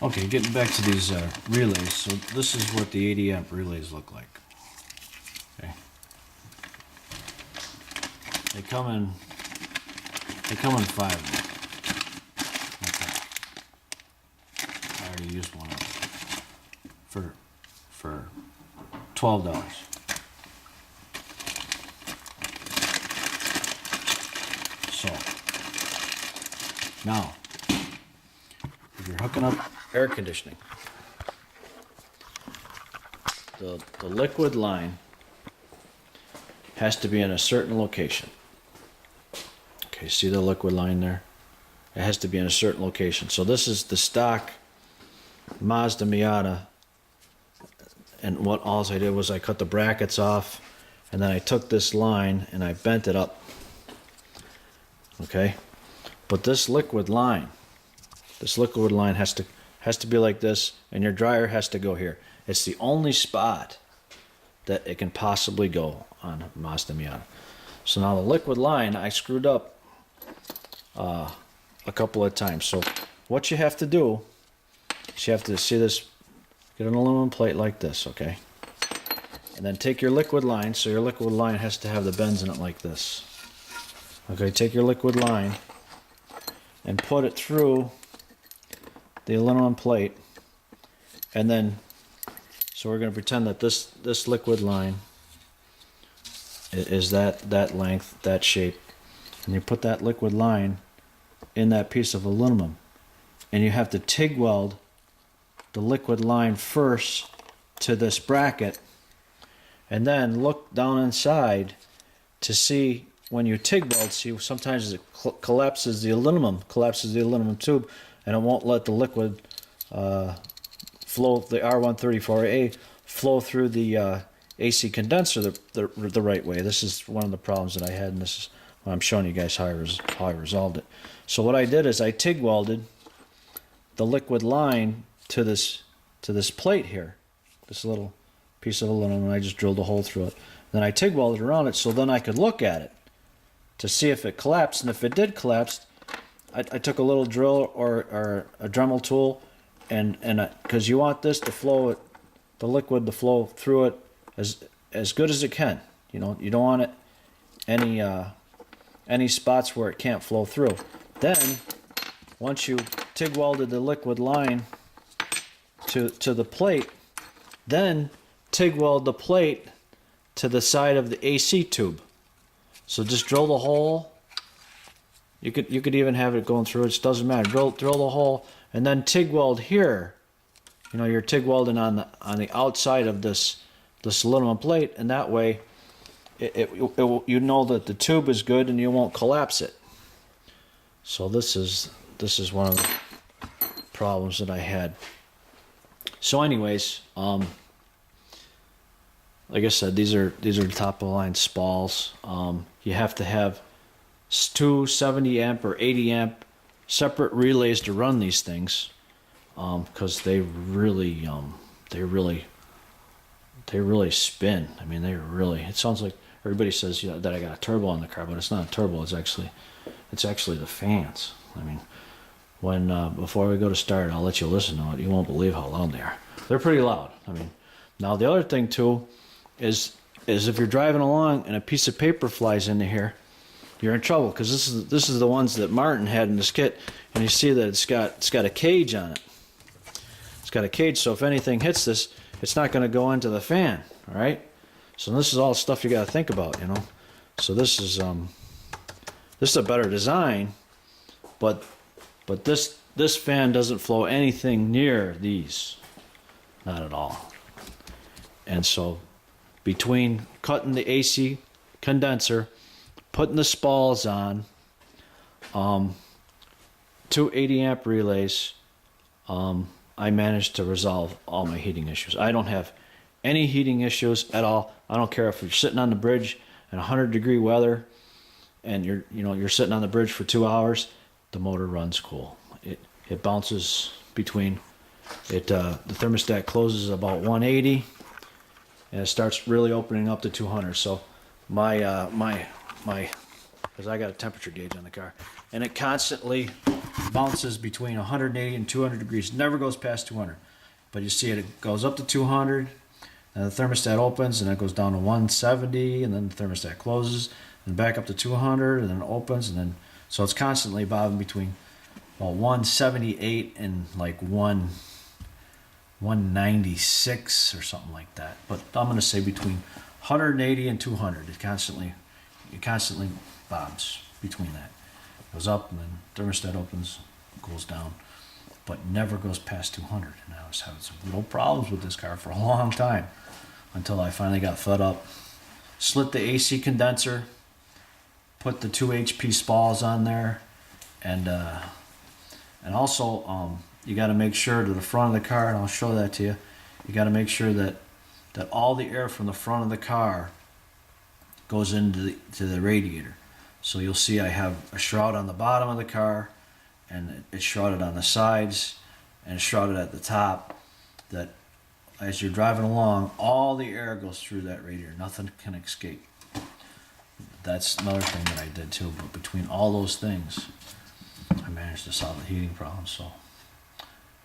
Okay, getting back to these relays. So this is what the 80 amp relays look like. Okay. They come in 5 of them. Okay. I already used one of them for $12. So now, if you're hooking up air conditioning, the liquid line has to be in a certain location. Okay, see the liquid line there? It has to be in a certain location. So this is the stock Mazda Miata, and what all I did was I cut the brackets off, and then I took this line and I bent it up. Okay, but this liquid line has to be like this, and your dryer has to go here. It's the only spot that it can possibly go on a Mazda Miata. So now the liquid line I screwed up a couple of times. So what you have to do is you have to see this, get an aluminum plate like this, okay? And then take your liquid line, so your liquid line has to have the bends in it like this. Okay, take your liquid line and put it through the aluminum plate, and then, so we're going to pretend that this liquid line is that length, that shape, and you put that liquid line in that piece of aluminum, and you have to TIG weld the liquid line first to this bracket, and then look down inside to see when you TIG weld, see sometimes it collapses the aluminum tube, and it won't let the liquid flow, the R134A flow through the AC condenser the right way. This is one of the problems that I had, and this is what I'm showing you guys how I resolved it. So what I did is I TIG welded the liquid line to this plate here, this little piece of aluminum, and I just drilled a hole through it. Then I TIG welded around it, so then I could look at it to see if it collapsed, and if it did collapse, I took a little drill or a Dremel tool, and because you want this to flow, the liquid to flow through it as good as it can. You know, you don't want it any spots where it can't flow through. Then once you TIG welded the liquid line to the plate, then TIG weld the plate to the side of the AC tube. So just drill the hole. You could even have it going through. It doesn't matter. Drill the hole, and then TIG weld here. You know, you're TIG welding on the outside of this aluminum plate, and that way, you know that the tube is good and you won't collapse it. So this is one of the problems that I had. So anyways, like I said, these are top of the line spalls. You have to have two 70 amp or 80 amp separate relays to run these things, because they really spin. I mean, it sounds like everybody says, you know, that I got a turbo on the car, but it's not a turbo. It's actually the fans. I mean, when before we go to start, I'll let you listen to it. You won't believe how loud they are. They're pretty loud. I mean, now the other thing too is if you're driving along and a piece of paper flies into here, you're in trouble, because this is the ones that Martin had in his kit, and you see that it's got a cage on it. It's got a cage, so if anything hits this, it's not going to go into the fan. All right. So this is all stuff you got to think about, you know. So this is a better design, but this fan doesn't flow anything near these, not at all. And so between cutting the AC condenser, putting the spalls on, two 80 amp relays, I managed to resolve all my heating issues. I don't have any heating issues at all. I don't care if you're sitting on the bridge in 100-degree weather and you're sitting on the bridge for 2 hours, the motor runs cool. It bounces between it. The thermostat closes about 180 and it starts really opening up to 200. So my because I got a temperature gauge on the car, and it constantly bounces between 180 and 200 degrees, never goes past 200. But you see it goes up to 200, and the thermostat opens, and it goes down to 170, and then the thermostat closes, and back up to 200, and then it opens, and then, so it's constantly bobbing between, well, 178 and like 196 or something like that. But I'm going to say between 180 and 200. It constantly bobs between that. It goes up, and then thermostat opens, goes down, but never goes past 200. And I was having some real problems with this car for a long time until I finally got fed up. Slit the AC condenser, put the 2 HP spalls on there, and also you got to make sure to the front of the car, and I'll show that to you. You got to make sure that all the air from the front of the car goes into the radiator. So you'll see I have a shroud on the bottom of the car, and it's shrouded on the sides, and it's shrouded at the top, that as you're driving along, all the air goes through that radiator. Nothing can escape. That's another thing that I did too. But between all those things, I managed to solve the heating problem,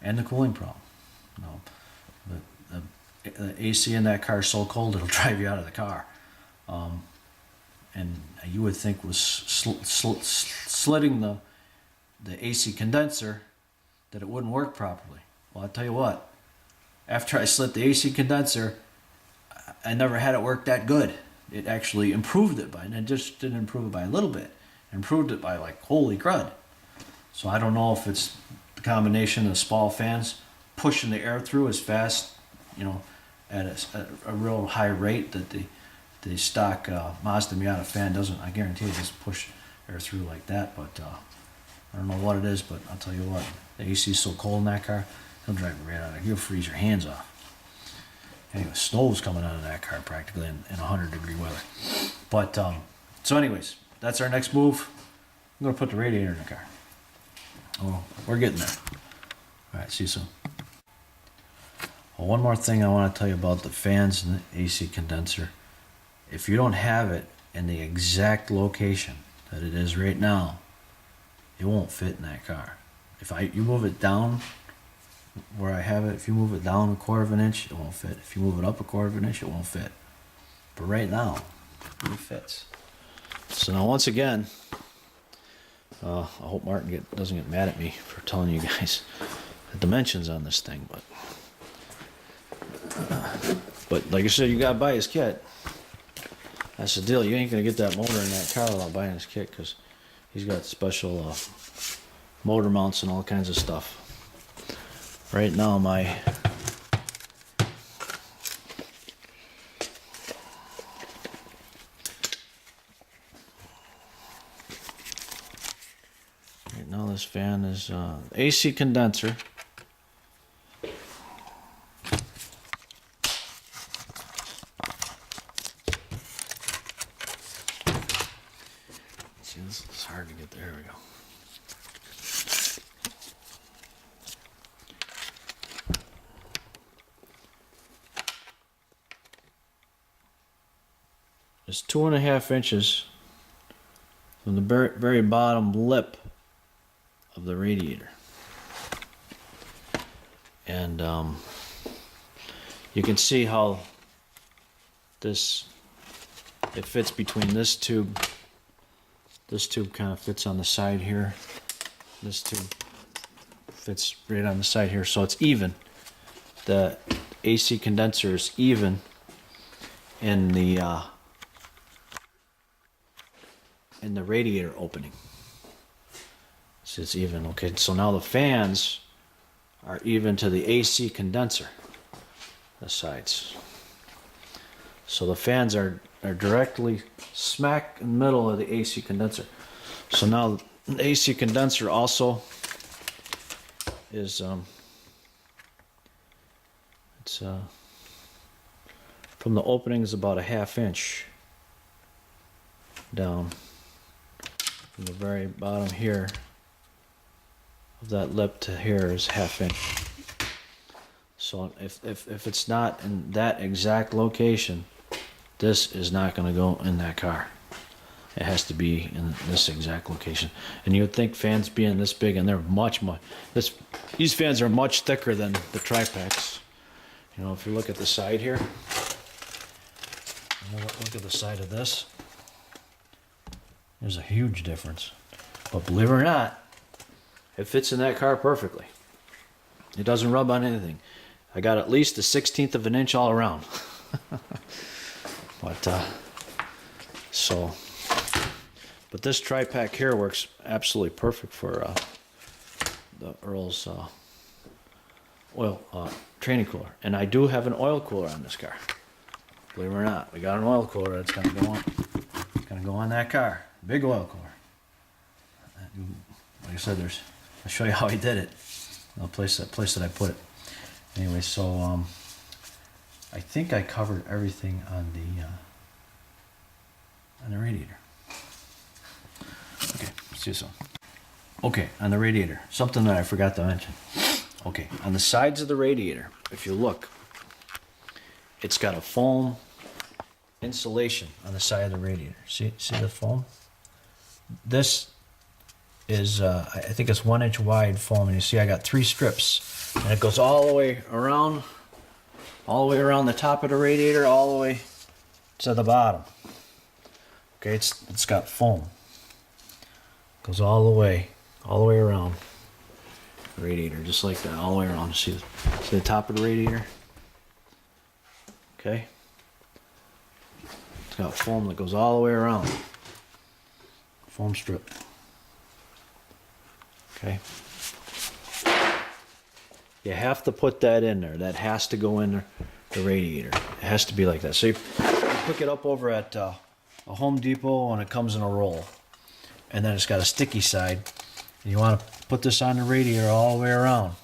and the cooling problem. The AC in that car is so cold it'll drive you out of the car. And you would think was slitting the AC condenser that it wouldn't work properly. Well, I'll tell you what, after I slit the AC condenser, I never had it work that good. It actually improved it and it just didn't improve it by a little bit. It improved it by like, holy crud. So I don't know if it's the combination of spall fans pushing the air through as fast, at a real high rate that the stock Mazda Miata fan doesn't. I guarantee it just push air through like that. But I don't know what it is, but I'll tell you what, the AC is so cold in that car, he'll drive you right out of it. He'll freeze your hands off. Anyway, snow's coming out of that car practically in 100-degree weather. But so anyways, that's our next move. I'm going to put the radiator in the car. Oh, we're getting there. All right, see you soon. Well, one more thing I want to tell you about the fans and the AC condenser. If you don't have it in the exact location that it is right now, it won't fit in that car. If you move it down where I have it, if you move it down 1/4 of an inch, it won't fit. If you move it up 1/4 of an inch, it won't fit. But right now, it fits. So now once again, I hope Martin doesn't get mad at me for telling you guys the dimensions on this thing, but like I said, you gotta buy his kit. That's the deal. You ain't gonna get that motor in that car without buying his kit, because he's got special motor mounts and all kinds of stuff. Right now, this fan is AC condenser. See, this is hard to get there. Here we go. It's 2.5 inches from the very bottom lip of the radiator, and you can see how it fits between this tube. This tube kind of fits on the side here. This tube fits right on the side here, so it's even. The AC condenser is even in the radiator opening. So it's even. Okay, so now the fans are even to the AC condenser, the sides. So the fans are directly smack in the middle of the AC condenser. So now the AC condenser also is it's from the opening is about 1/2 inch down from the very bottom here of that lip to here is 1/2 inch. So if it's not in that exact location, this is not going to go in that car. It has to be in this exact location. And you would think fans being this big, and they're much, these fans are much thicker than the tri-packs. You know, if you look at the side here, look at the side of this, there's a huge difference. But believe it or not, it fits in that car perfectly. It doesn't rub on anything. I got at least a 1/16 of an inch all around. But this tri-pack here works absolutely perfect for the Earl's oil training cooler. And I do have an oil cooler on this car. Believe it or not, we got an oil cooler that's gonna go on that car. Big oil cooler. Like I said, I'll show you how I did it. The place that I put it. Anyway, so I think I covered everything on the radiator. Okay, see you soon. Okay, on the radiator, something that I forgot to mention. Okay, on the sides of the radiator, if you look, it's got a foam insulation on the side of the radiator. See the foam? This is, I think it's 1 inch wide foam, and you see I got 3 strips, and it goes all the way around the top of the radiator, all the way to the bottom. Okay, it's got foam. Goes all the way around the radiator, just like that, all the way around. See the top of the radiator? Okay. It's got foam that goes all the way around. Foam strip. Okay. You have to put that in there. That has to go in the radiator. It has to be like that. So you pick it up over at a Home Depot, and it comes in a roll. And then it's got a sticky side. And you want to put this on the radiator all the way around.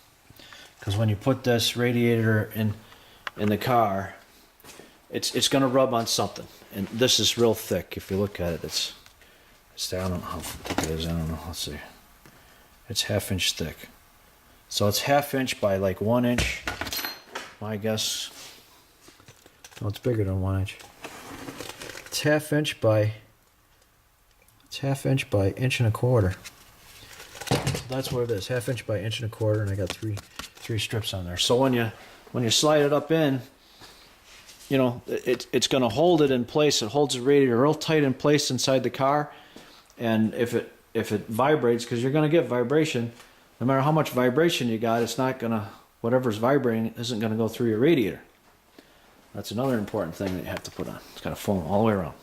Because when you put this radiator in the car, it's going to rub on something. And this is real thick. If you look at it, it's I don't know how thick it is. I don't know. Let's see. It's 1/2 inch thick. So it's 1/2 inch by like 1 inch. My guess. No, it's bigger than 1 inch. It's 1/2 inch by. It's 1/2 inch by 1 1/4 inches. So that's what it is. 1/2 inch by 1 1/4 inches, and I got three strips on there. So when you slide it up in, you know, it's going to hold it in place. It holds the radiator real tight in place inside the car, and if it vibrates, because you're going to get vibration, no matter how much vibration you got, it's not going to, whatever's vibrating isn't going to go through your radiator. That's another important thing that you have to put on. It's got a foam all the way around.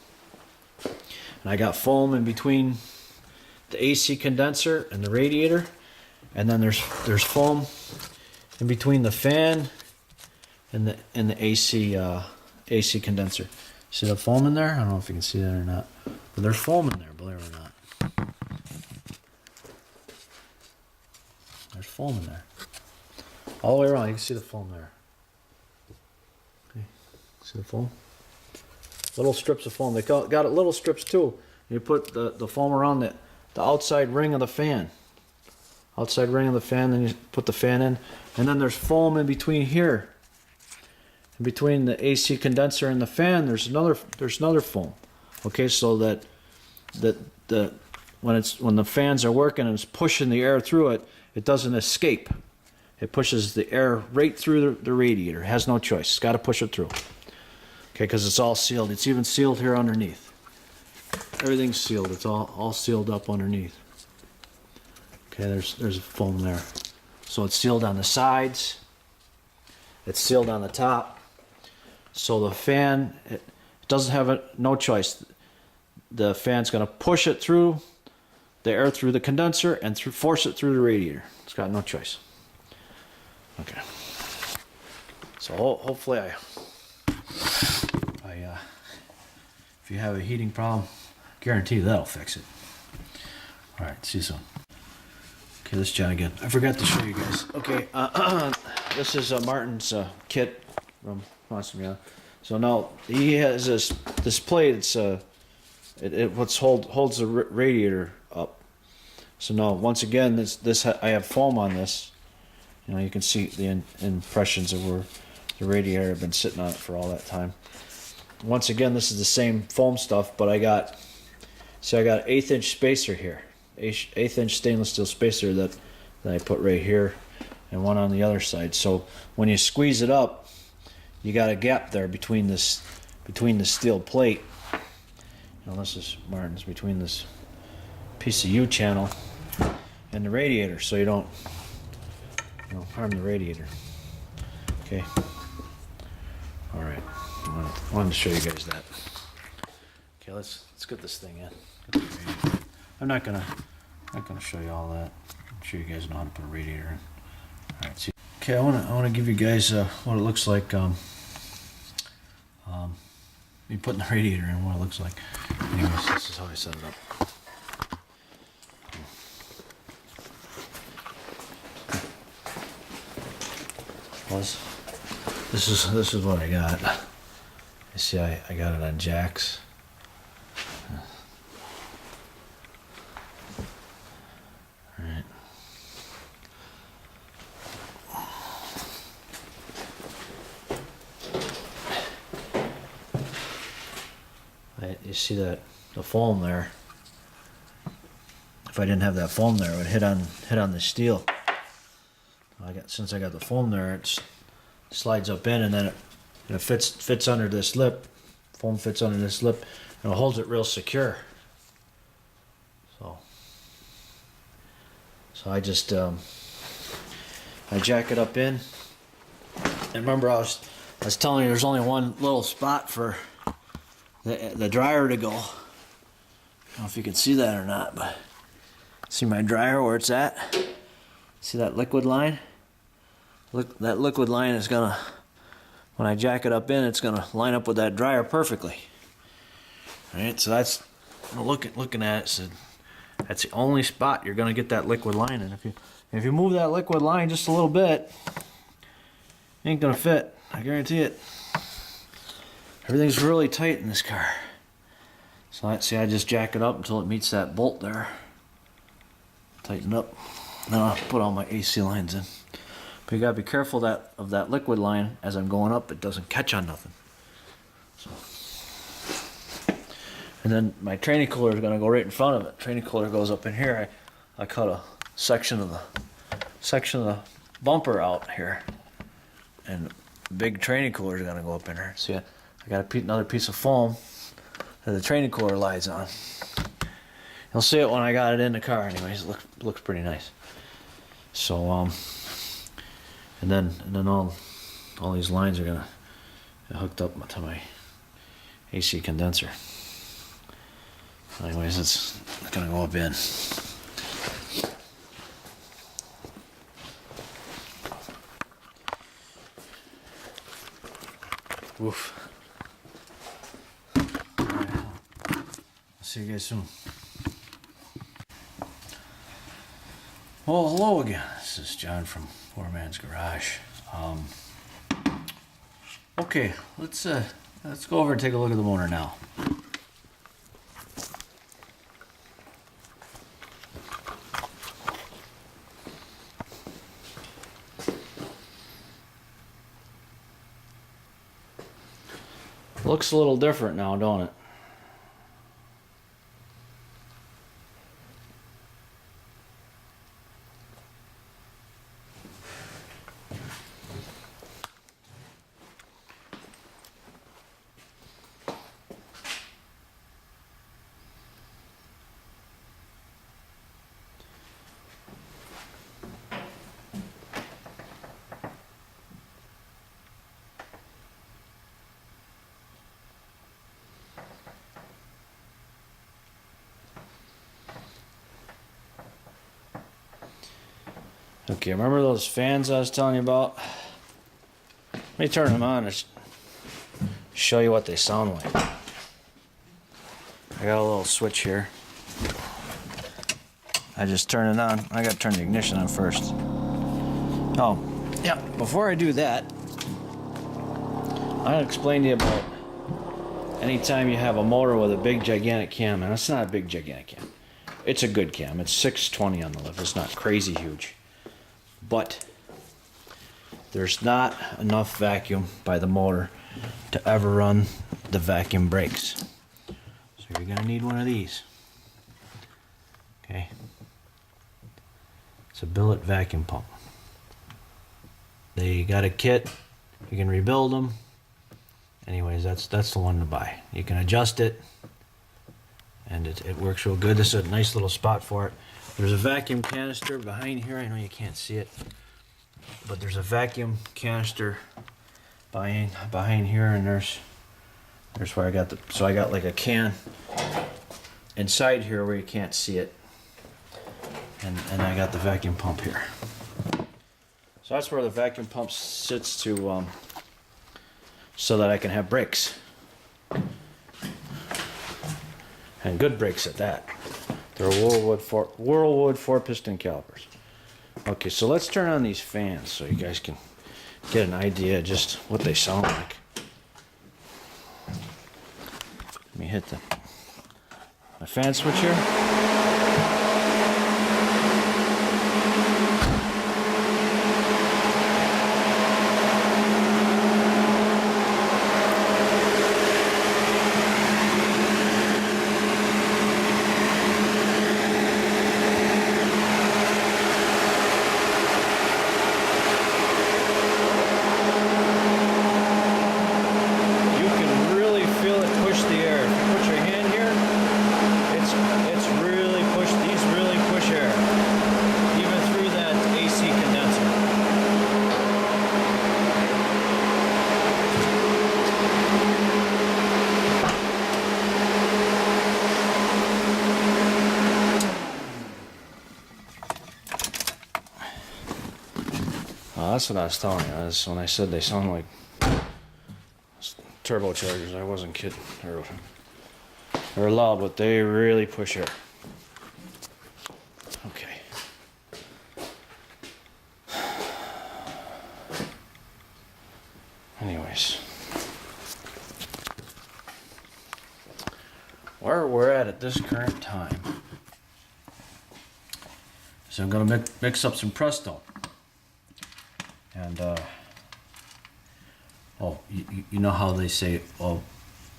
And I got foam in between the AC condenser and the radiator, and then there's foam in between the fan and the AC condenser. See the foam in there? I don't know if you can see that or not, but there's foam in there, believe it or not. There's foam in there. All the way around, you can see the foam there. Okay. See the foam? Little strips of foam. They got it little strips too. You put the foam around the outside ring of the fan. Outside ring of the fan, then you put the fan in. And then there's foam in between here. In between the AC condenser and the fan, there's another foam. Okay, so that when the fans are working and it's pushing the air through it, it doesn't escape. It pushes the air right through the radiator. It has no choice. It's got to push it through. Okay, because it's all sealed. It's even sealed here underneath. Everything's sealed. It's all sealed up underneath. Okay, there's a foam there. So it's sealed on the sides. It's sealed on the top. So the fan, it doesn't have no choice. The fan's going to push it through the air through the condenser and force it through the radiator. It's got no choice. Okay. So hopefully if you have a heating problem, guarantee that'll fix it. All right, see you soon. Okay, this is John again. I forgot to show you guys. Okay, this is Martin's kit from Miata. So now he has this plate. It's what holds the radiator up. So now once again, this I have foam on this. You know, you can see the impressions of where the radiator had been sitting on it for all that time. Once again, this is the same foam stuff, but I got See, I got an 1/8 inch spacer here, 1/8 inch stainless steel spacer that I put right here, and one on the other side. So when you squeeze it up, you got a gap there between the steel plate. Now this is Martin's, between this piece of U channel and the radiator, so you don't harm the radiator. Okay. All right. I wanted to show you guys that. Okay, let's get this thing in. I'm not gonna show you all that. I'm sure you guys know how to put a radiator in. All right. See. Okay, I wanna give you guys what it looks like. Me putting the radiator in, what it looks like. Anyways, this is how I set it up. This is what I got. You see, I got it on jacks. All right. You see that the foam there? If I didn't have that foam there, it would hit on the steel. Since I got the foam there, it slides up in, and then it fits under this lip. Foam fits under this lip, and it holds it real secure. So I just I jack it up in. And remember, I was telling you there's only one little spot for the dryer to go. I don't know if you can see that or not, but see my dryer where it's at? See that liquid line? Look, that liquid line is gonna, when I jack it up in, it's gonna line up with that dryer perfectly. Alright, so that's, looking at it, so that's the only spot you're gonna get that liquid line in. If you move that liquid line just a little bit, it ain't gonna fit, I guarantee it. Everything's really tight in this car. So I just jack it up until it meets that bolt there. Tighten up. Then I'll put all my AC lines in. But you gotta be careful of that liquid line as I'm going up. It doesn't catch on nothing. So. And then my training cooler is gonna go right in front of it. Training cooler goes up in here. I cut a section of the bumper out here, and the big training cooler is gonna go up in there. See, I got another piece of foam that the training cooler lies on. You'll see it when I got it in the car. Anyways, it looks pretty nice. So and then all these lines are gonna get hooked up to my AC condenser. Anyways, it's gonna go up in. Woof. See you guys soon. Well, hello again. This is John from Poor Man's Garage. Okay, let's go over and take a look at the motor now. Looks a little different now, don't it? Okay, remember those fans I was telling you about? Let me turn them on and show you what they sound like. I got a little switch here. I just turn it on. I gotta turn the ignition on first. Oh, yeah, before I do that, I'll explain to you about anytime you have a motor with a big gigantic cam, and it's not a big gigantic cam. It's a good cam. It's 620 on the lift. It's not crazy huge. But there's not enough vacuum by the motor to ever run the vacuum brakes. So you're gonna need one of these. It's a billet vacuum pump. They got a kit. You can rebuild them. Anyways, that's the one to buy. You can adjust it, and it works real good. This is a nice little spot for it. There's a vacuum canister behind here. I know you can't see it, but there's a vacuum canister behind here, and there's where I got so I got like a can inside here where you can't see it, and I got the vacuum pump here. So that's where the vacuum pump sits to so that I can have brakes, and good brakes at that. They're Whirlwood 4-piston calipers. Okay, so let's turn on these fans so you guys can get an idea of just what they sound like. Let me hit my fan switch here. That's what I was telling you. That's when I said they sound like turbochargers. I wasn't kidding. They're loud, but they really push air. Okay. Anyways, where we're at this current time. So I'm gonna mix up some Presto. And you know how they say, oh,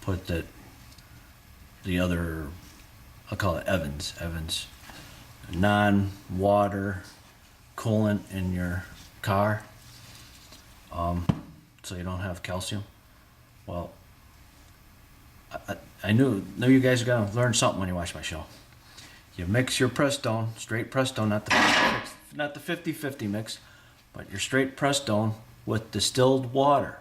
put the other, I'll call it Evans non-water coolant in your car, so you don't have calcium. Well, I knew you guys are gonna learn something when you watch my show. You mix your Prestone, straight Prestone, not the 50-50 mix, but your straight Prestone with distilled water.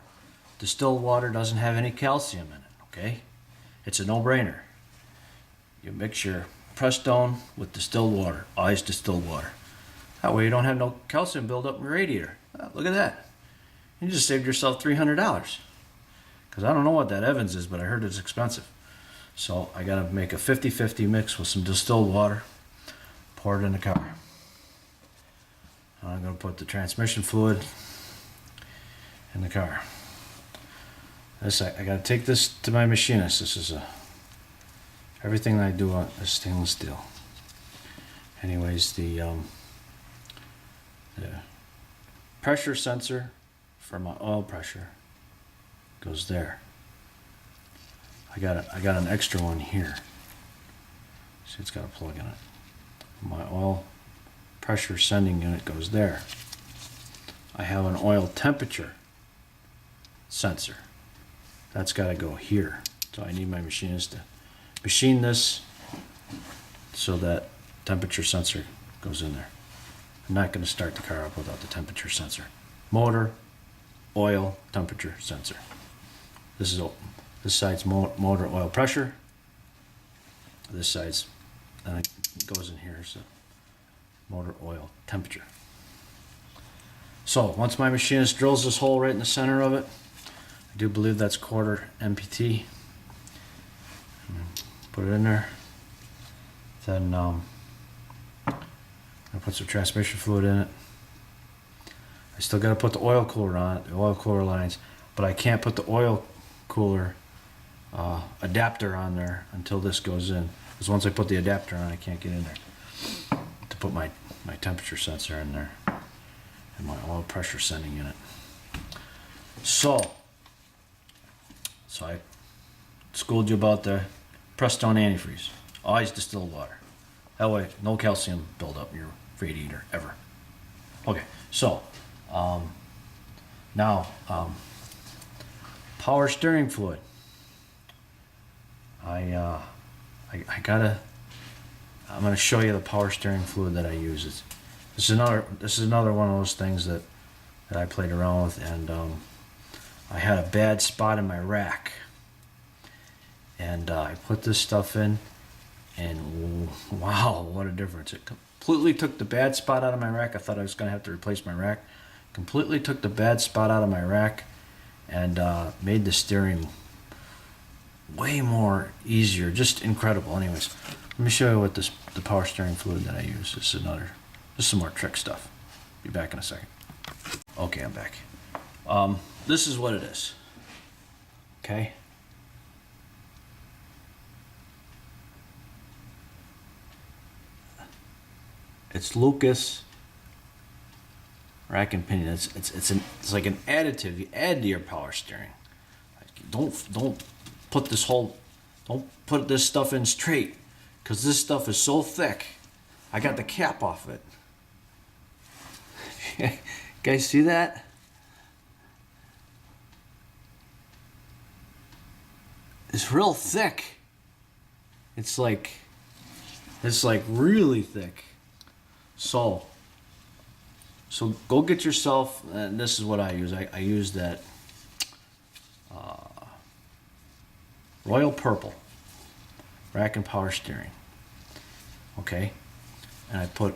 Distilled water doesn't have any calcium in it, okay? It's a no-brainer. You mix your Prestone with distilled water, always distilled water. That way you don't have no calcium buildup in your radiator. Oh, look at that. You just saved yourself $300. Because I don't know what that Evans is, but I heard it's expensive. So I gotta make a 50-50 mix with some distilled water, pour it in the car. I'm going to put the transmission fluid in the car. I got to take this to my machinist. This is everything I do is stainless steel. Anyways, the pressure sensor for my oil pressure goes there. I got an extra one here. See, it's got a plug in it. My oil pressure sending unit goes there. I have an oil temperature sensor. That's got to go here. So I need my machinist to machine this so that temperature sensor goes in there. I'm not going to start the car up without the temperature sensor. Motor, oil, temperature sensor. This is open. This side's motor oil pressure. This side's, and it goes in here. So motor oil temperature. So once my machinist drills this hole right in the center of it, I do believe that's quarter MPT. Put it in there. Then I put some transmission fluid in it. I still got to put the oil cooler on it, the oil cooler lines, but I can't put the oil cooler adapter on there until this goes in. Because once I put the adapter on, I can't get in there to put my temperature sensor in there and my oil pressure sending unit. So I schooled you about the Prestone antifreeze. Always distilled water. That way, no calcium buildup in your radiator ever. Okay, so now power steering fluid. I'm gonna show you the power steering fluid that I use. This is another one of those things that I played around with, and I had a bad spot in my rack, and I put this stuff in, and wow, what a difference! It completely took the bad spot out of my rack. I thought I was gonna have to replace my rack. Completely took the bad spot out of my rack, and made the steering way more easier. Just incredible. Anyways, let me show you what the power steering fluid that I use. This is some more trick stuff. Be back in a second. Okay, I'm back. This is what it is. Okay. It's Lucas rack and pinion. It's like an additive you add to your power steering. Don't put this stuff in straight, because this stuff is so thick. I got the cap off it. Guys, see that? It's real thick. It's like really thick. So go get yourself, and this is what I use. I use that Royal Purple rack and power steering. Okay, and I put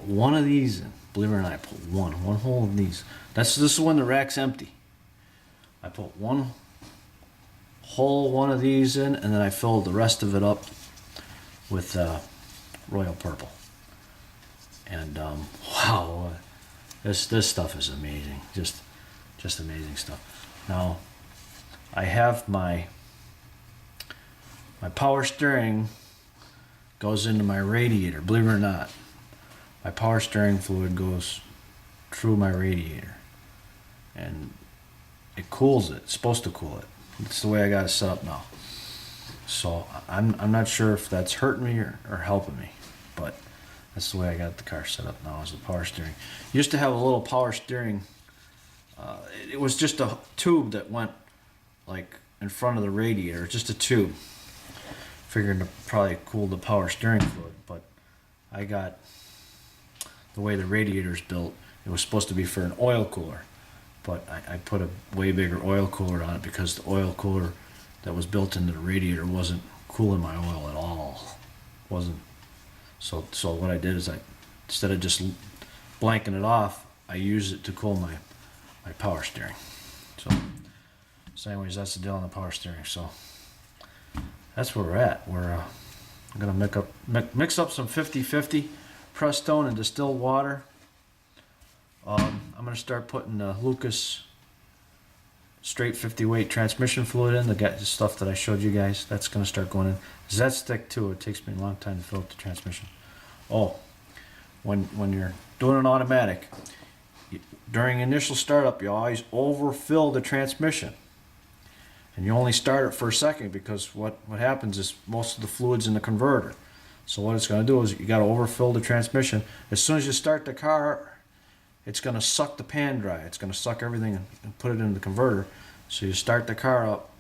one of these in. Believe it or not, I put one whole of these. This is when the rack's empty. I put one whole one of these in, and then I filled the rest of it up with Royal Purple. And wow, this stuff is amazing. Just amazing stuff. Now, I have my power steering goes into my radiator. Believe it or not, my power steering fluid goes through my radiator, and it cools it. It's supposed to cool it. It's the way I got it set up now. So I'm not sure if that's hurting me or helping me, but that's the way I got the car set up now, is the power steering. Used to have a little power steering. It was just a tube that went like in front of the radiator, just a tube. Figured to probably cool the power steering fluid, but I got the way the radiator's built. It was supposed to be for an oil cooler, but I put a way bigger oil cooler on it, because the oil cooler that was built into the radiator wasn't cooling my oil at all. Wasn't. So what I did is, instead of just blanking it off, I used it to cool my power steering. So anyways, that's the deal on the power steering. So that's where we're at. I'm gonna mix up some 50-50 pressed stone and distilled water. I'm gonna start putting the Lucas straight 50 weight transmission fluid in, the stuff that I showed you guys. That's gonna start going in. Does that stick too? It takes me a long time to fill up the transmission. Oh, when you're doing an automatic, during initial startup, you always overfill the transmission, and you only start it for a second, because what happens is most of the fluid's in the converter. So what it's going to do is you got to overfill the transmission. As soon as you start the car, it's going to suck the pan dry. It's going to suck everything and put it in the converter. So you start the car up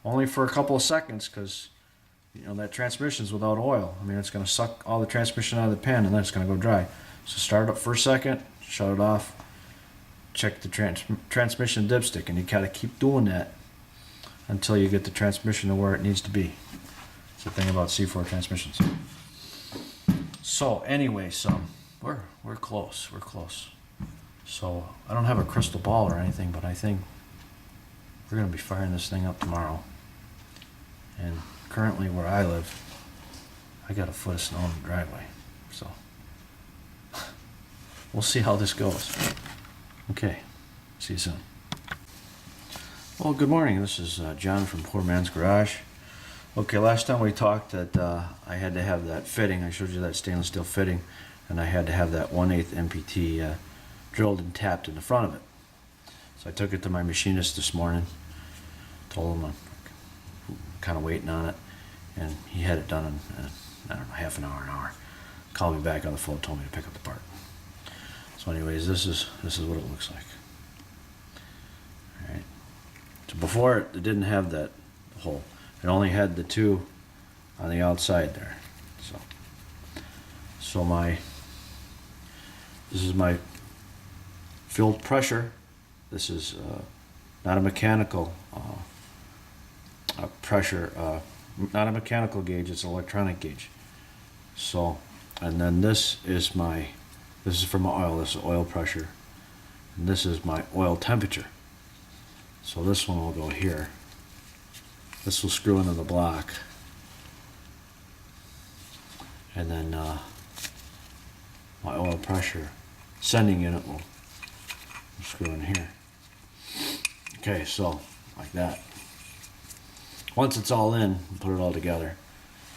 only for a couple of seconds, because that transmission's without oil. I mean, it's going to suck all the transmission out of the pan, and then it's going to go dry. So start it up for a second, shut it off, check the transmission dipstick, and you got to keep doing that until you get the transmission to where it needs to be. It's the thing about C4 transmissions. So anyways, we're close. We're close. So I don't have a crystal ball or anything, but I think we're going to be firing this thing up tomorrow. And currently where I live, I got a foot of snow in the driveway. So we'll see how this goes. Okay, see you soon. Well, good morning. This is John from Poor Man's Garage. Okay, last time we talked that I had to have that fitting. I showed you that stainless steel fitting, and I had to have that 1/8 MPT drilled and tapped in the front of it. So I took it to my machinist this morning, told him I'm kind of waiting on it, and he had it done in, I don't know, half an hour, an hour. Called me back on the phone, told me to pick up the part. So anyways, this is what it looks like. All right. So before it didn't have that hole. It only had the two on the outside there. So this is my fuel pressure. This is not a mechanical pressure, not a mechanical gauge. It's an electronic gauge. So, and then this is for my oil. This is oil pressure, and this is my oil temperature. So this one will go here. This will screw into the block, and then my oil pressure sending unit will screw in here. Okay, so like that. Once it's all in, put it all together.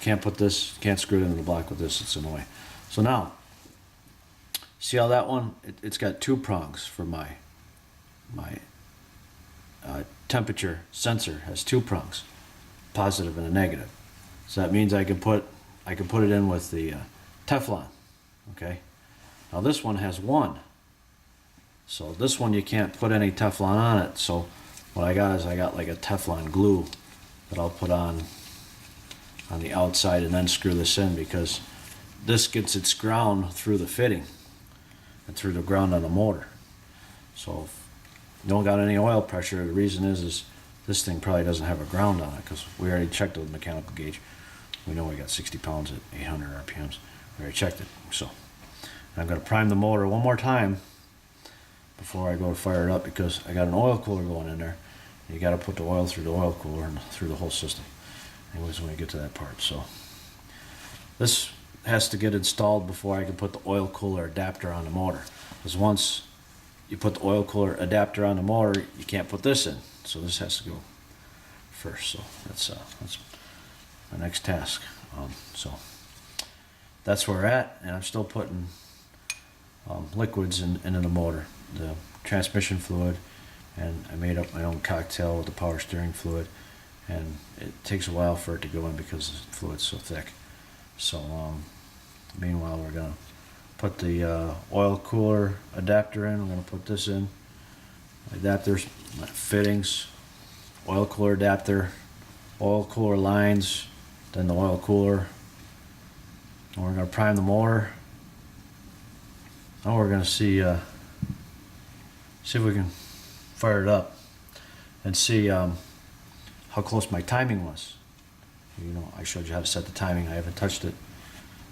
Can't screw it into the block with this, it's in the way. So now, see how that one, it's got two prongs for my temperature sensor. Has two prongs, positive and a negative. So that means I can put it in with the Teflon. Okay. Now this one has one. So this one you can't put any Teflon on it. So what I got is like a Teflon glue that I'll put on the outside and then screw this in, because this gets its ground through the fitting and through the ground on the motor. So if you don't got any oil pressure, the reason is this thing probably doesn't have a ground on it, because we already checked it with the mechanical gauge. We know we got 60 pounds at 800 RPMs. We already checked it. So I'm going to prime the motor one more time before I go to fire it up, because I got an oil cooler going in there. You got to put the oil through the oil cooler and through the whole system. Anyways, when we get to that part. So this has to get installed before I can put the oil cooler adapter on the motor. Because once you put the oil cooler adapter on the motor, you can't put this in. So this has to go first. So that's my next task. So that's where we're at, and I'm still putting liquids into the motor, the transmission fluid, and I made up my own cocktail with the power steering fluid, and it takes a while for it to go in because the fluid's so thick. So meanwhile, we're gonna put the oil cooler adapter in. We're gonna put this in. Adapters, my fittings, oil cooler adapter, oil cooler lines, then the oil cooler. And we're gonna prime the motor. Now we're gonna see if we can fire it up and see how close my timing was. You know, I showed you how to set the timing. I haven't touched it.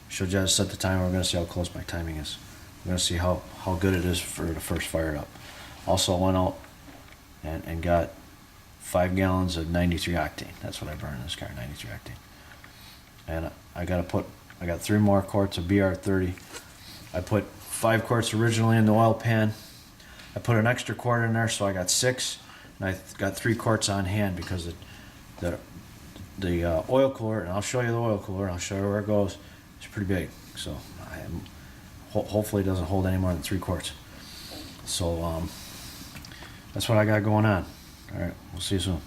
Showed you how to set the timer. We're gonna see how close my timing is. We're gonna see how good it is for the first fire up. Also went out and got 5 gallons of 93 octane. That's what I burn in this car, 93 octane. And I got 3 more quarts of BR30. I put 5 quarts originally in the oil pan. I put an extra quart in there, so I got 6, and I got 3 quarts on hand because the oil cooler, and I'll show you the oil cooler, and I'll show you where it goes. It's pretty big, so hopefully it doesn't hold any more than 3 quarts. So that's what I got going on. All right, we'll see you soon.